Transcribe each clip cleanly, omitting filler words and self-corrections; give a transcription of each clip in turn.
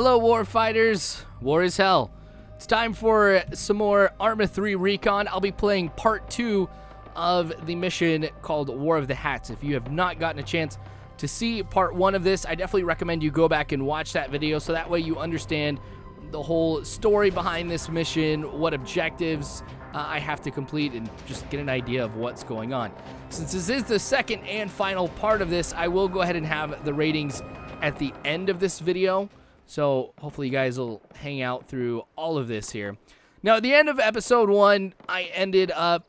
Hello, war fighters. War is hell. It's time for some more Arma 3 Recon. I'll be playing part 2 of the mission called War of the Hats. If you have not gotten a chance to see part 1 of this, I definitely recommend you go back and watch that video so that way you understand the whole story behind this mission, what objectives I have to complete, and just get an idea of what's going on. Since this is the second and final part of this, I will go ahead and have the ratings at the end of this video. So hopefully you guys will hang out through all of this here. Now, at the end of episode 1, I ended up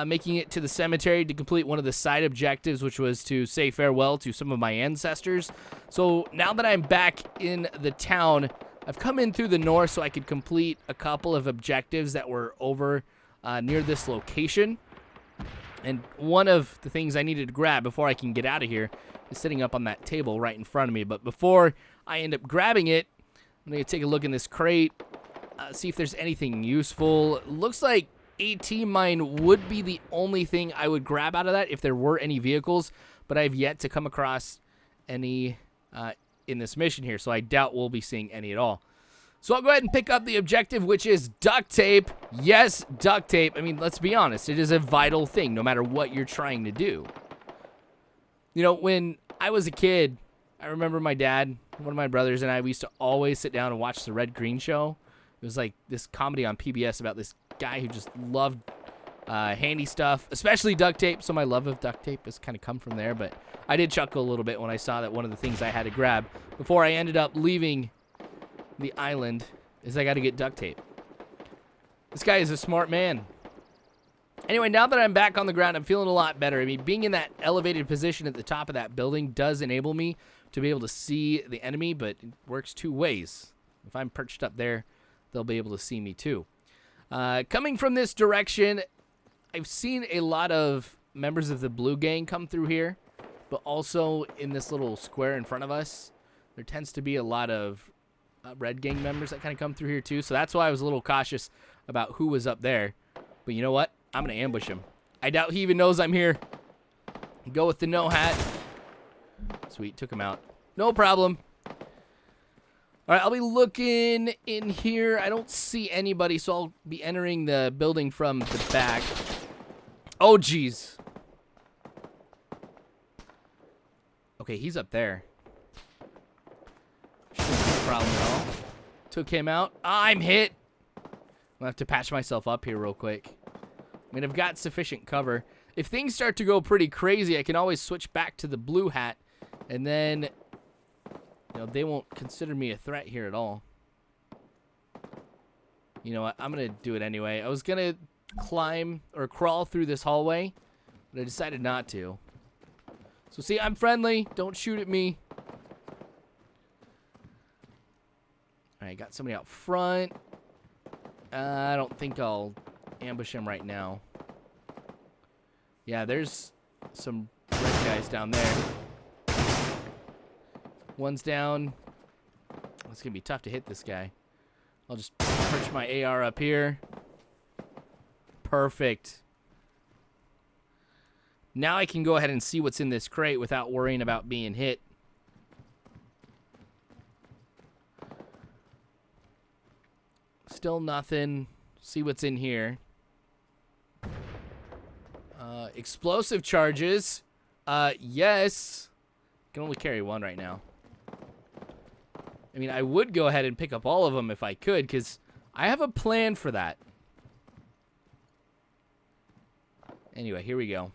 making it to the cemetery to complete one of the side objectives, which was to say farewell to some of my ancestors. So now that I'm back in the town, I've come in through the north so I could complete a couple of objectives that were over near this location. And one of the things I needed to grab before I can get out of here is sitting up on that table right in front of me. But before I end up grabbing it, I'm going to take a look in this crate, see if there's anything useful. Looks like AT mine would be the only thing I would grab out of that if there were any vehicles, but I've yet to come across any in this mission here, so I doubt we'll be seeing any at all. So I'll go ahead and pick up the objective, which is duct tape. Yes, duct tape. I mean, let's be honest. It is a vital thing, no matter what you're trying to do. You know, when I was a kid, I remember my dad, one of my brothers, and we used to always sit down and watch the Red Green Show. It was like this comedy on PBS about this guy who just loved handy stuff, especially duct tape. So my love of duct tape has kind of come from there. But I did chuckle a little bit when I saw that one of the things I had to grab before I ended up leaving the island is I got to get duct tape. This guy is a smart man. Anyway, now that I'm back on the ground, I'm feeling a lot better. I mean, being in that elevated position at the top of that building does enable me to be able to see the enemy, but it works two ways. If I'm perched up there, they'll be able to see me too. Coming from this direction, I've seen a lot of members of the Blue Gang come through here, but also in this little square in front of us, there tends to be a lot of Red Gang members that kind of come through here too, so that's why I was a little cautious about who was up there. But you know what? I'm going to ambush him. I doubt he even knows I'm here. Go with the no hat. Sweet, took him out. No problem. All right, I'll be looking in here. I don't see anybody, so I'll be entering the building from the back. Oh, jeez. Okay, he's up there. No problem at all. Took him out. I'm hit. I'll have to patch myself up here real quick. I mean, I've got sufficient cover. If things start to go pretty crazy, I can always switch back to the blue hat, and then, you know, they won't consider me a threat here at all. You know what? I'm going to do it anyway. I was going to climb or crawl through this hallway, but I decided not to. So, see, I'm friendly. Don't shoot at me. All right, got somebody out front. I don't think I'll ambush him right now. Yeah, there's some red guys down there. One's down. It's gonna be tough to hit this guy. I'll just perch my AR up here. Perfect. Now I can go ahead and see what's in this crate without worrying about being hit. Still nothing. See what's in here. Explosive charges. Yes. Can only carry one right now. I mean, I would go ahead and pick up all of them if I could, because I have a plan for that. Anyway, here we go.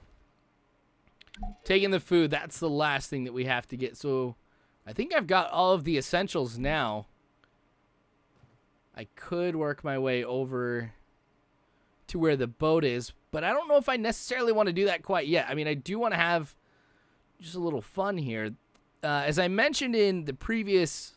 Taking the food. That's the last thing that we have to get. So, I think I've got all of the essentials now. I could work my way over to where the boat is, but I don't know if I necessarily want to do that quite yet. I mean, I do want to have just a little fun here. As I mentioned in the previous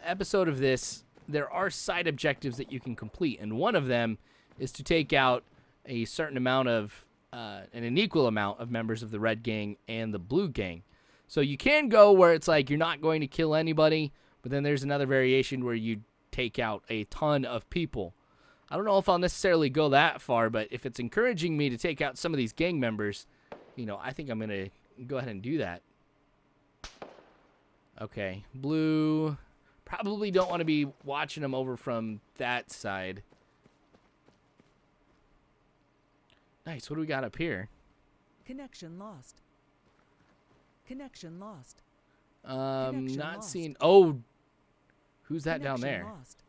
episode of this, there are side objectives that you can complete, and one of them is to take out a certain amount of, an equal amount of members of the Red Gang and the Blue Gang. So you can go where it's like you're not going to kill anybody, but then there's another variation where you take out a ton of people. I don't know if I'll necessarily go that far, but if it's encouraging me to take out some of these gang members, you know, I think I'm going to go ahead and do that. Okay, blue, Probably don't want to be watching them over from that side. Nice. What do we got up here? Connection lost. Connection lost. Not seeing. Oh, who's that down there? Lost.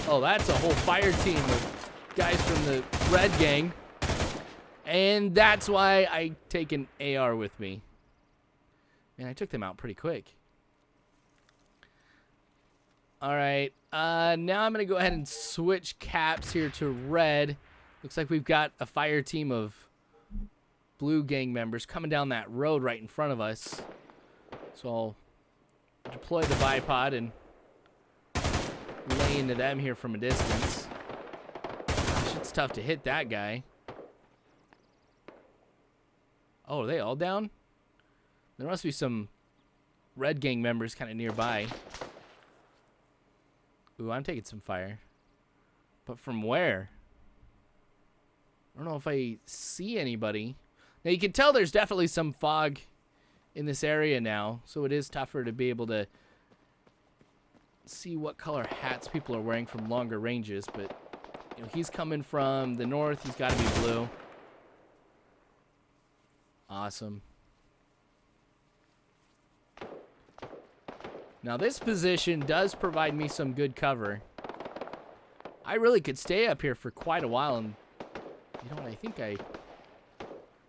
Oh, that's a whole fire team of guys from the red gang. And that's why I take an AR with me. Man, I took them out pretty quick. All right. Now I'm going to go ahead and switch caps here to red. Looks like we've got a fire team of blue gang members coming down that road right in front of us. So I'll deploy the bipod and lay into them here from a distance. Gosh, it's tough to hit that guy. Oh, are they all down? There must be some red gang members kind of nearby. Ooh, I'm taking some fire. But from where? I don't know if I see anybody. Now, you can tell there's definitely some fog in this area now, so it is tougher to be able to see what color hats people are wearing from longer ranges, but you know, he's coming from the north. He's got to be blue. Awesome. Now, this position does provide me some good cover. I really could stay up here for quite a while, and you know what? I think I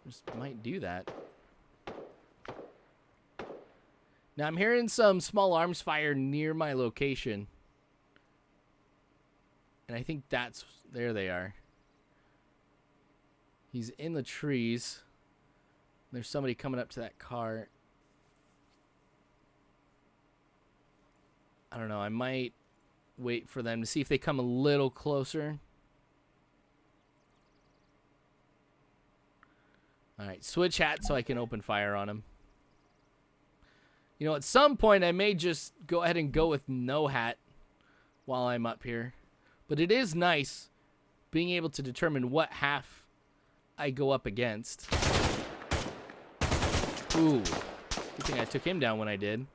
just might do that. Now, I'm hearing some small arms fire near my location. And I think that's... There they are. He's in the trees. There's somebody coming up to that car. I don't know. I might wait for them to see if they come a little closer. All right. Switch hat so I can open fire on him. You know, at some point, I may just go ahead and go with no hat while I'm up here. But it is nice being able to determine what half I go up against. Ooh. Good thing I took him down when I did.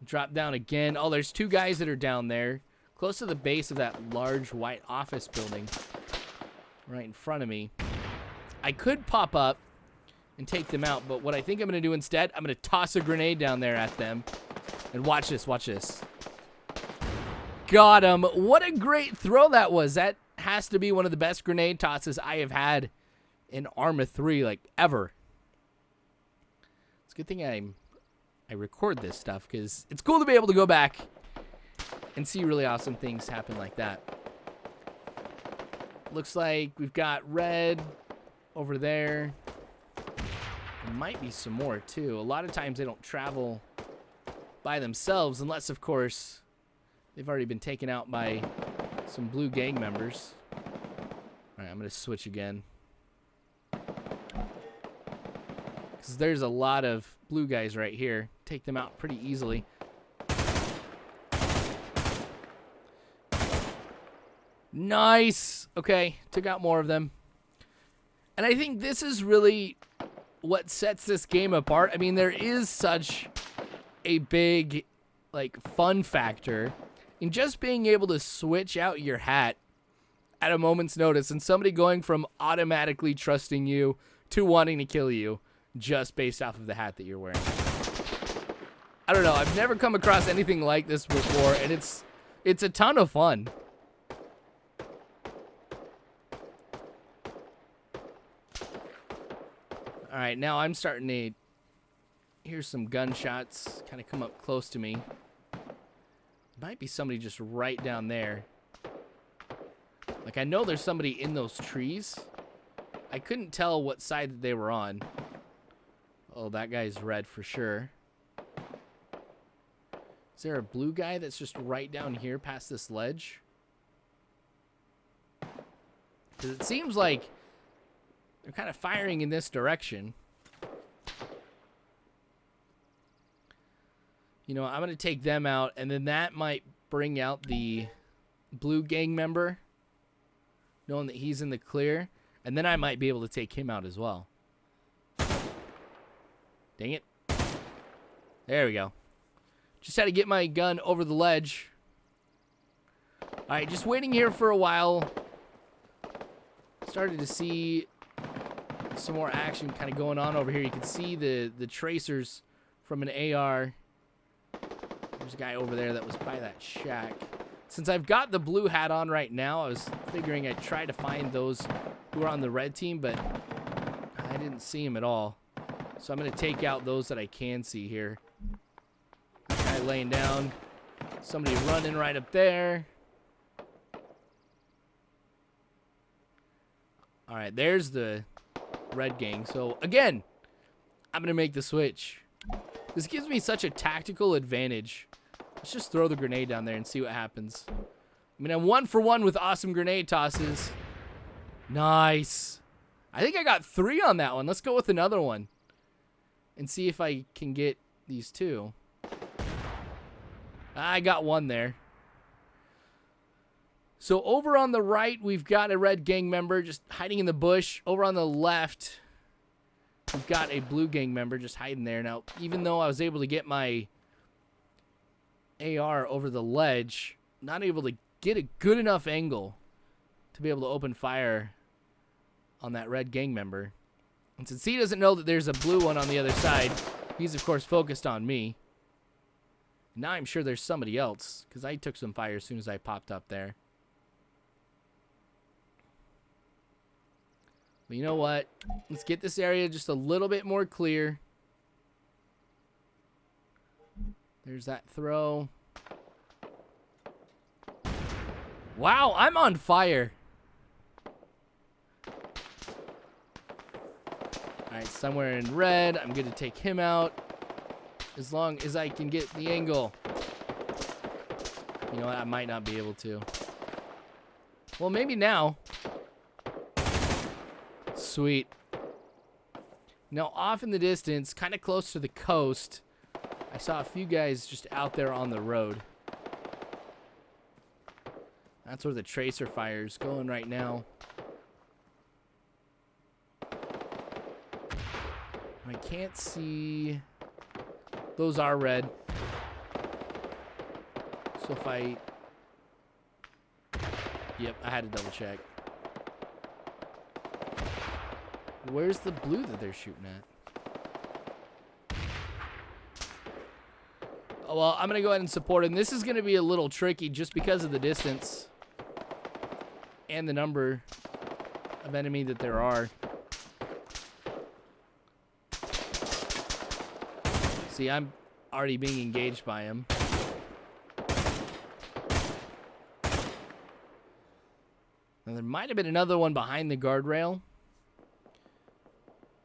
Drop down again. Oh, there's two guys that are down there. Close to the base of that large white office building. Right in front of me. I could pop up and take them out, but what I think I'm going to do instead, I'm going to toss a grenade down there at them. And watch this, watch this. Got him. What a great throw that was. That has to be one of the best grenade tosses I have had in Arma 3, like, ever. It's a good thing I record this stuff, because it's cool to be able to go back and see really awesome things happen like that. Looks like we've got red over there. There might be some more, too. A lot of times they don't travel by themselves, unless, of course, they've already been taken out by some blue gang members. All right, I'm going to switch again. Because there's a lot of blue guys right here. Take them out pretty easily. Nice. Okay, took out more of them. And I think this is really what sets this game apart. I mean, there is such a big, like, fun factor in just being able to switch out your hat at a moment's notice and somebody going from automatically trusting you to wanting to kill you just based off of the hat that you're wearing. I don't know. I've never come across anything like this before, and it's a ton of fun. All right, now I'm starting to hear some gunshots kind of come up close to me. Might be somebody just right down there. Like, I know there's somebody in those trees. I couldn't tell what side that they were on. Oh, that guy's red for sure. Is there a blue guy that's just right down here past this ledge? Because it seems like they're kind of firing in this direction. You know, I'm going to take them out, and then that might bring out the blue gang member, knowing that he's in the clear, and then I might be able to take him out as well. Dang it. There we go. Just had to get my gun over the ledge. Alright, just waiting here for a while. Started to see some more action kind of going on over here. You can see the tracers from an AR. There's a guy over there that was by that shack. Since I've got the blue hat on right now, I was figuring I'd try to find those who are on the red team, but I didn't see him at all. So I'm going to take out those that I can see here. Guy laying down. Somebody running right up there. Alright, there's the red gang. So, again, I'm going to make the switch. This gives me such a tactical advantage. Let's just throw the grenade down there and see what happens. I mean, I'm 1 for 1 with awesome grenade tosses. Nice. I think I got 3 on that one. Let's go with another one. And see if I can get these 2. I got 1 there. So over on the right, we've got a red gang member just hiding in the bush. Over on the left, we've got a blue gang member just hiding there. Now, even though I was able to get my AR over the ledge, not able to get a good enough angle to be able to open fire on that red gang member. And since he doesn't know that there's a blue one on the other side, he's of course focused on me. Now I'm sure there's somebody else, because I took some fire as soon as I popped up there. But you know what? Let's get this area just a little bit more clear. There's that throw. Wow, I'm on fire. Alright, somewhere in red. I'm going to take him out as long as I can get the angle. You know what? I might not be able to. Well, maybe now. Sweet. Now, off in the distance, kind of close to the coast, I saw a few guys just out there on the road. That's where the tracer fire's going right now. I can't see. Those are red. So if I... Yep, I had to double check. Where's the blue that they're shooting at? Oh, well, I'm going to go ahead and support him. This is going to be a little tricky just because of the distance and the number of enemy that there are. See, I'm already being engaged by him. Now, there might have been another one behind the guardrail.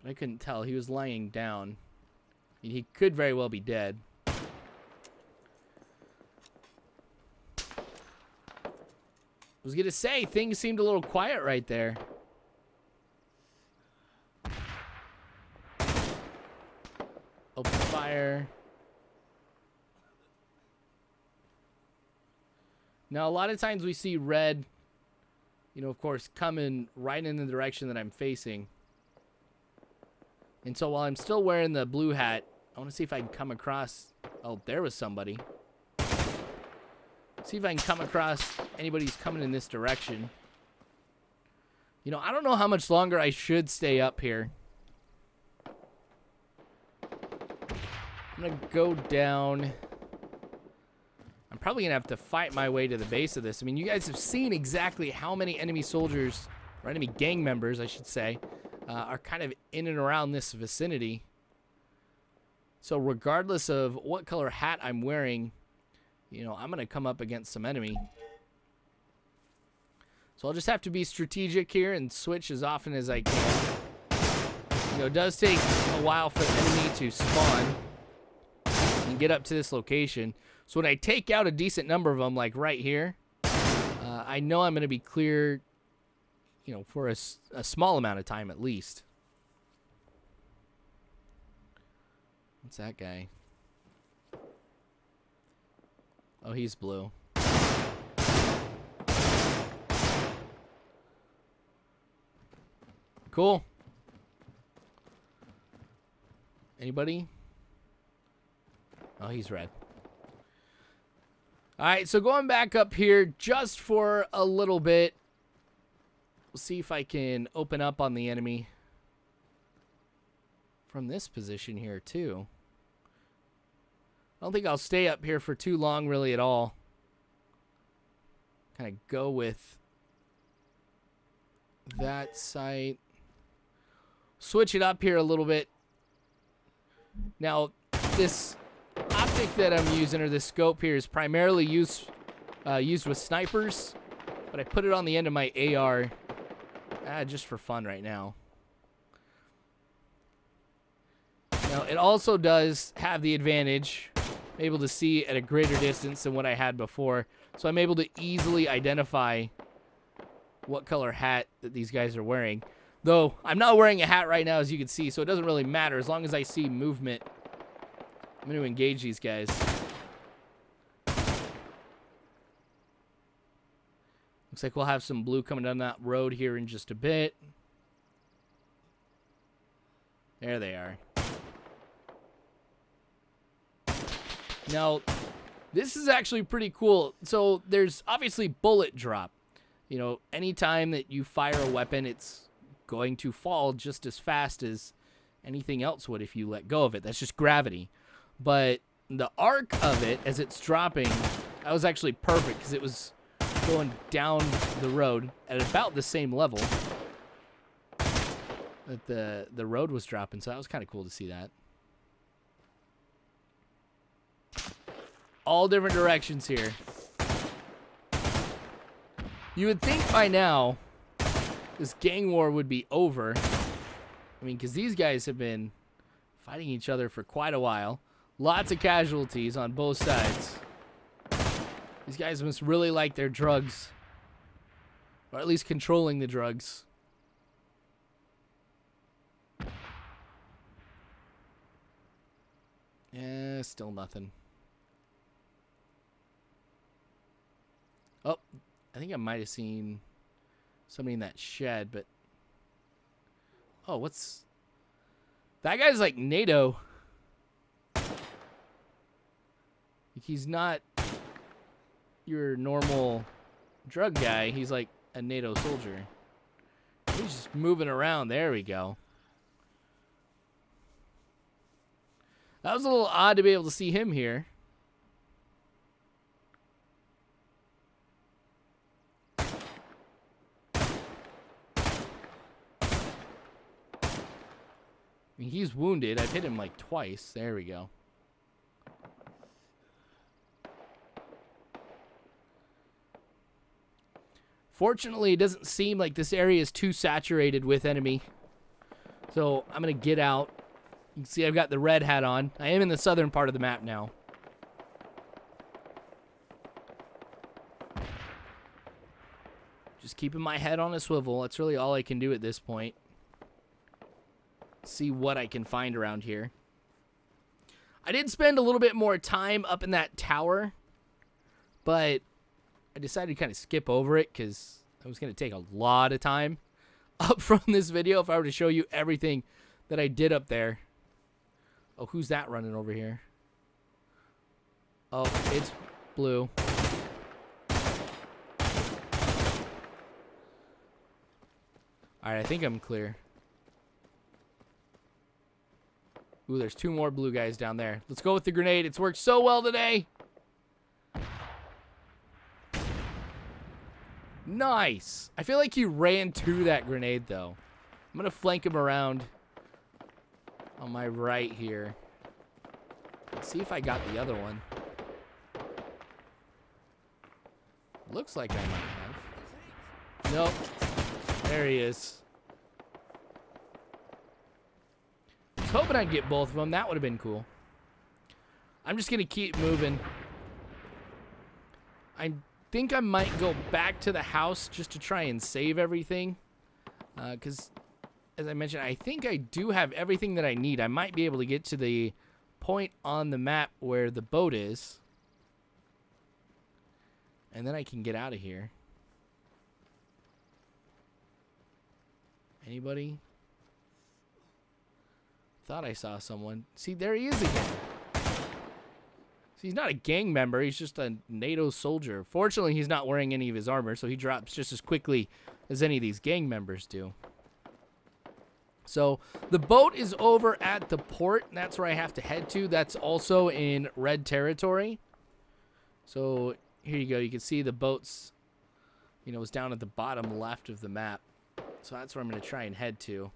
I couldn't tell. He was lying down. I mean, he could very well be dead. I was going to say, things seemed a little quiet right there. Open fire. Now, a lot of times we see red, you know, of course, coming right in the direction that I'm facing. And so while I'm still wearing the blue hat, I want to see if I can come across... Oh, there was somebody. See if I can come across anybody who's coming in this direction. You know, I don't know how much longer I should stay up here. I'm going to go down. I'm probably going to have to fight my way to the base of this. I mean, you guys have seen exactly how many enemy soldiers, or enemy gang members, I should say, are kind of in and around this vicinity. So regardless of what color hat I'm wearing, you know, I'm going to come up against some enemy. So I'll just have to be strategic here and switch as often as I can. You know, it does take a while for the enemy to spawn and get up to this location. So when I take out a decent number of them, like right here, I know I'm going to be clear, you know, for a small amount of time at least. What's that guy? Oh, he's blue. Cool. Anybody? Oh, he's red. All right, so going back up here just for a little bit. We'll see if I can open up on the enemy from this position here too. I don't think I'll stay up here for too long really at all. Kind of go with that sight. Switch it up here a little bit. Now, this optic that I'm using, or this scope here, is primarily used with snipers, but I put it on the end of my AR just for fun right now. Now, it also does have the advantage, I'm able to see at a greater distance than what I had before, so I'm able to easily identify what color hat that these guys are wearing. Though, I'm not wearing a hat right now, as you can see, so it doesn't really matter. As long as I see movement, I'm going to engage these guys. Looks like we'll have some blue coming down that road here in just a bit. There they are. Now, this is actually pretty cool. So, there's obviously bullet drop. You know, anytime that you fire a weapon, it's going to fall just as fast as anything else would if you let go of it. That's just gravity. But the arc of it, as it's dropping, that was actually perfect because it was going down the road at about the same level that the road was dropping. So that was kind of cool to see that. All different directions here. You would think by now this gang war would be over. I mean, because these guys have been fighting each other for quite a while. Lots of casualties on both sides. These guys must really like their drugs. Or at least controlling the drugs. Yeah, still nothing. Oh, I think I might have seen somebody in that shed, but... Oh, what's... That guy's like NATO. He's not your normal drug guy. He's like a NATO soldier. He's just moving around. There we go. That was a little odd to be able to see him here. I mean, he's wounded. I've hit him like twice. There we go. Fortunately, it doesn't seem like this area is too saturated with enemy. So I'm going to get out. You can see I've got the red hat on. I am in the southern part of the map now. Just keeping my head on a swivel. That's really all I can do at this point. See what I can find around here. I did spend a little bit more time up in that tower, but I decided to kind of skip over it because it was going to take a lot of time up from this video if I were to show you everything that I did up there. Oh, who's that running over here? Oh, it's blue. Alright, I think I'm clear. Ooh, there's two more blue guys down there. Let's go with the grenade. It's worked so well today. Nice. I feel like he ran to that grenade, though. I'm going to flank him around on my right here. Let's see if I got the other one. Looks like I might have. Nope. There he is. I was hoping I'd get both of them. That would have been cool. I'm just going to keep moving. I think I might go back to the house just to try and save everything. Because, as I mentioned, I think I do have everything that I need. I might be able to get to the point on the map where the boat is. And then I can get out of here. Anybody? Thought I saw someone. See, there he is again. So He's not a gang member. He's just a NATO soldier. Fortunately, he's not wearing any of his armor, so he drops just as quickly as any of these gang members do. So the boat is over at the port, and that's where I have to head to. That's also in red territory. So here you go. You can see the boats, you know, is down at the bottom left of the map. So that's where I'm going to try and head to.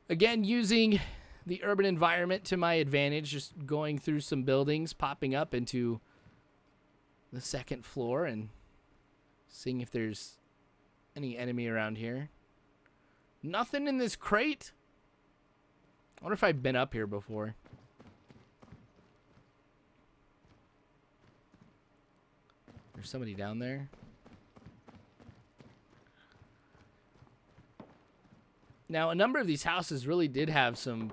Again, using the urban environment to my advantage, just going through some buildings, popping up into the second floor and seeing if there's any enemy around here. Nothing in this crate? I wonder if I've been up here before. There's somebody down there. Now, a number of these houses really did have some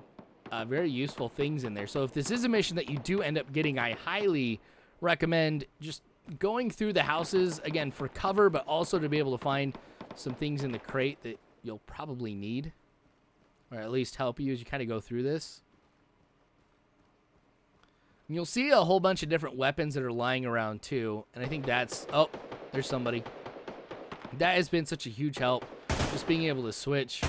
very useful things in there. So if this is a mission that you do end up getting, I highly recommend just going through the houses, again, for cover, but also to be able to find some things in the crate that you'll probably need, or at least help you as you kind of go through this. And you'll see a whole bunch of different weapons that are lying around too, and I think that's... Oh, there's somebody. That has been such a huge help, just being able to switch.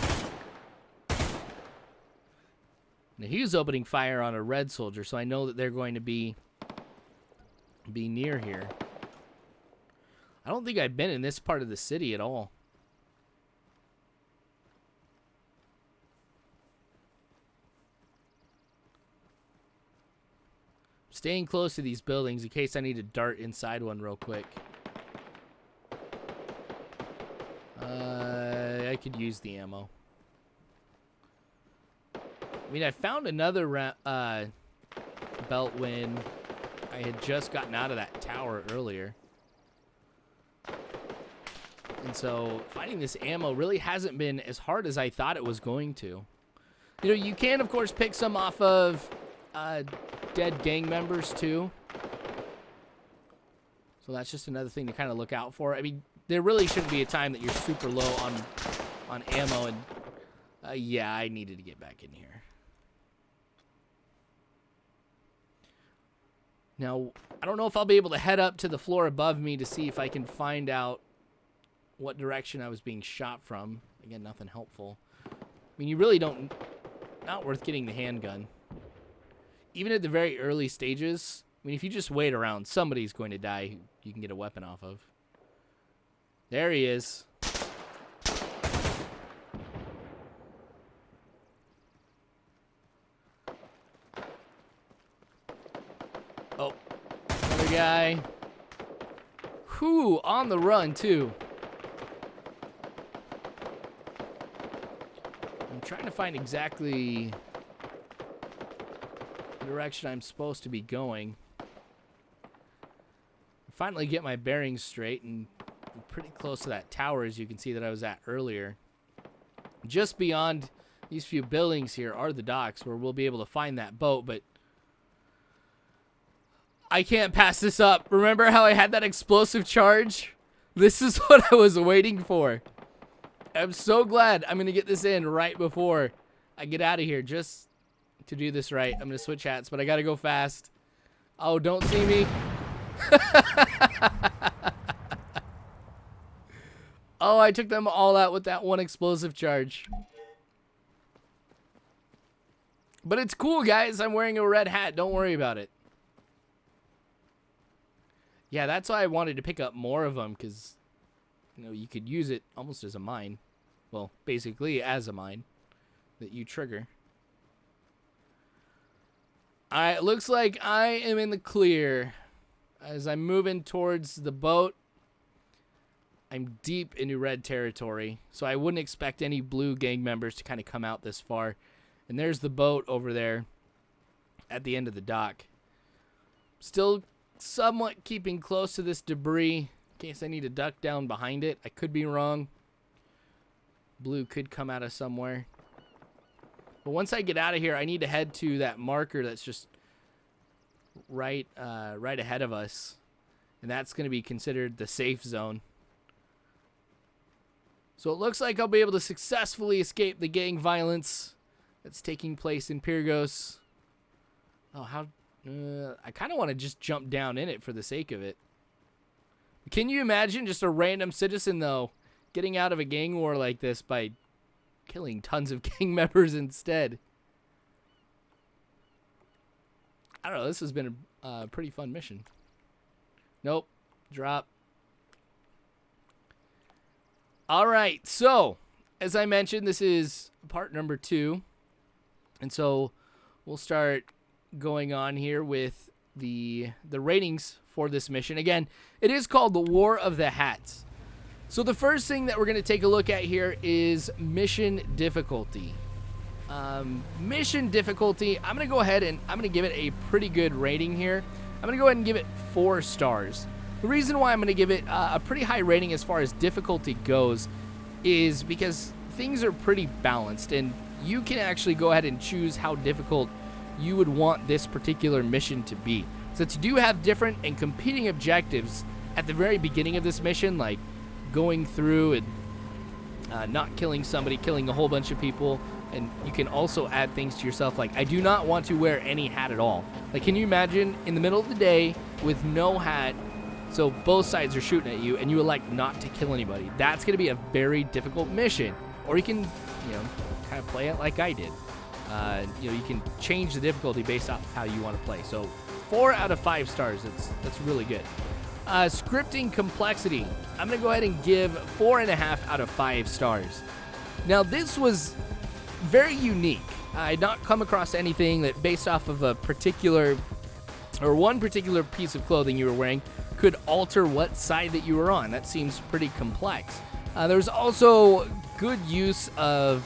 Now, he was opening fire on a red soldier, so I know that they're going to be near here. I don't think I've been in this part of the city at all. Staying close to these buildings in case I need to dart inside one real quick. I could use the ammo. I mean, I found another belt when I had just gotten out of that tower earlier. And so finding this ammo really hasn't been as hard as I thought it was going to. You know, you can, of course, pick some off of dead gang members, too. So that's just another thing to kind of look out for. I mean, there really shouldn't be a time that you're super low on ammo. And, yeah, I needed to get back in here. Now, I don't know if I'll be able to head up to the floor above me to see if I can find out what direction I was being shot from. Again, nothing helpful. I mean, you really don't... Not worth getting the handgun. Even at the very early stages, I mean, if you just wait around, somebody's going to die who you can get a weapon off of. There he is. Oh, another guy. Whew, on the run, too. I'm trying to find exactly the direction I'm supposed to be going. Finally get my bearings straight, and I'm pretty close to that tower, as you can see, that I was at earlier. Just beyond these few buildings here are the docks where we'll be able to find that boat, but I can't pass this up. Remember how I had that explosive charge? This is what I was waiting for. I'm so glad I'm going to get this in right before I get out of here, just to do this right. I'm going to switch hats, but I got to go fast. Oh, don't see me. Oh, I took them all out with that one explosive charge. But it's cool, guys. I'm wearing a red hat. Don't worry about it. Yeah, that's why I wanted to pick up more of them, because, you know, you could use it almost as a mine. Well, basically as a mine that you trigger. Alright, looks like I am in the clear. As I'm moving towards the boat, I'm deep into red territory, so I wouldn't expect any blue gang members to kind of come out this far. And there's the boat over there at the end of the dock. Still somewhat keeping close to this debris in case I need to duck down behind it. I could be wrong. Blue could come out of somewhere. But once I get out of here, I need to head to that marker that's just right ahead of us. And that's going to be considered the safe zone. So it looks like I'll be able to successfully escape the gang violence that's taking place in Pyrgos. Oh, how I kind of want to just jump down in it for the sake of it. Can you imagine just a random citizen, though, getting out of a gang war like this by killing tons of gang members instead? I don't know. This has been a pretty fun mission. Nope. Drop. All right. So, as I mentioned, this is part number 2. And so we'll start going on here with the ratings for this mission. Again, it is called the War of the Hats. So the first thing that we're going to take a look at here is mission difficulty. Mission difficulty, I'm going to go ahead and I'm going to give it a pretty good rating here. I'm going to go ahead and give it 4 stars. The reason why I'm going to give it a pretty high rating as far as difficulty goes is because things are pretty balanced, and you can actually go ahead and choose how difficult you would want this particular mission to be. Since you do have different and competing objectives at the very beginning of this mission, like going through and not killing somebody, killing a whole bunch of people, and you can also add things to yourself like, I do not want to wear any hat at all. Like, can you imagine in the middle of the day with no hat, so both sides are shooting at you, and you elect not to kill anybody? That's going to be a very difficult mission. Or you can, kind of play it like I did. You can change the difficulty based off of how you want to play. So 4 out of 5 stars. That's really good. Scripting complexity, I'm going to go ahead and give 4.5 out of 5 stars. Now, this was very unique. I had not come across anything that based off of a particular or one particular piece of clothing you were wearing could alter what side that you were on. That seems pretty complex. There's also good use of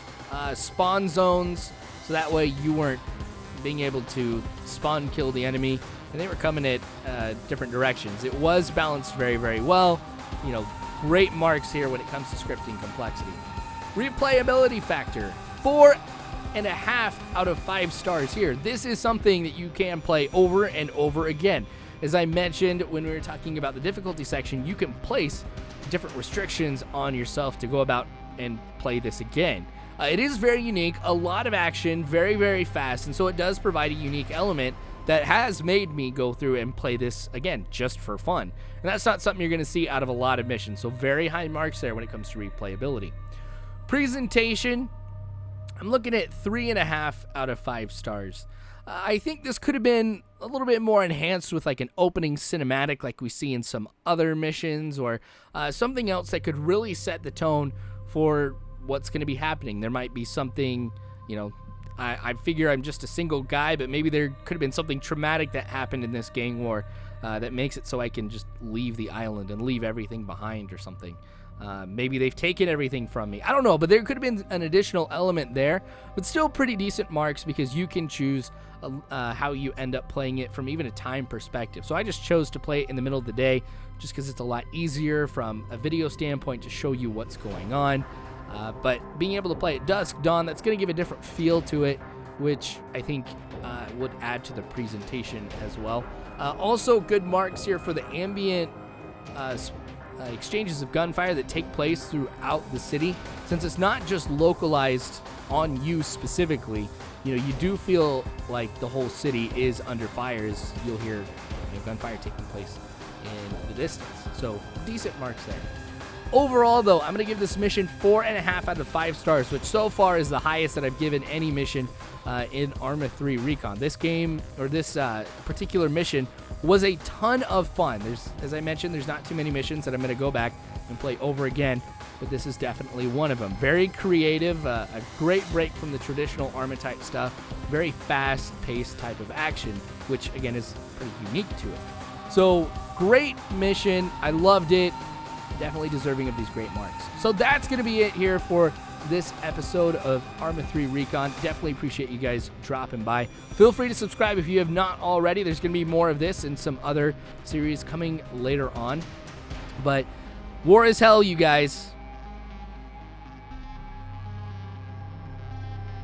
spawn zones, so that way you weren't being able to spawn kill the enemy, and they were coming at different directions. It was balanced very, very well. Great marks here when it comes to scripting complexity. Replayability factor, 4.5 out of 5 stars here. This is something that you can play over and over again. As I mentioned when we were talking about the difficulty section, you can place different restrictions on yourself to go about and play this again. It is very unique, a lot of action, very, very fast, and so it does provide a unique element that has made me go through and play this again just for fun. And that's not something you're going to see out of a lot of missions, so very high marks there when it comes to replayability. Presentation, I'm looking at 3.5 out of 5 stars. I think this could have been a little bit more enhanced with like an opening cinematic like we see in some other missions, or something else that could really set the tone for what's going to be happening. There might be something, I figure I'm just a single guy, but maybe there could have been something traumatic that happened in this gang war that makes it so I can just leave the island and leave everything behind or something. Maybe they've taken everything from me. I don't know, but there could have been an additional element there, but still pretty decent marks because you can choose how you end up playing it from even a time perspective. So I just chose to play it in the middle of the day just because it's a lot easier from a video standpoint to show you what's going on. But being able to play at dusk, dawn, that's going to give a different feel to it, which I think would add to the presentation as well. Also, good marks here for the ambient exchanges of gunfire that take place throughout the city. Since it's not just localized on you specifically, you do feel like the whole city is under fire, as you'll hear gunfire taking place in the distance. So decent marks there. Overall, though, I'm going to give this mission 4.5 out of 5 stars, which so far is the highest that I've given any mission in Arma 3 Recon. This game, or this particular mission, was a ton of fun. As I mentioned, there's not too many missions that I'm going to go back and play over again, but this is definitely one of them. Very creative, a great break from the traditional Arma type stuff, very fast-paced type of action, which, again, is pretty unique to it. So, great mission. I loved it. Definitely deserving of these great marks. So that's going to be it here for this episode of Arma 3 Recon. Definitely appreciate you guys dropping by. Feel free to subscribe if you have not already. There's going to be more of this and some other series coming later on. But war is hell, you guys.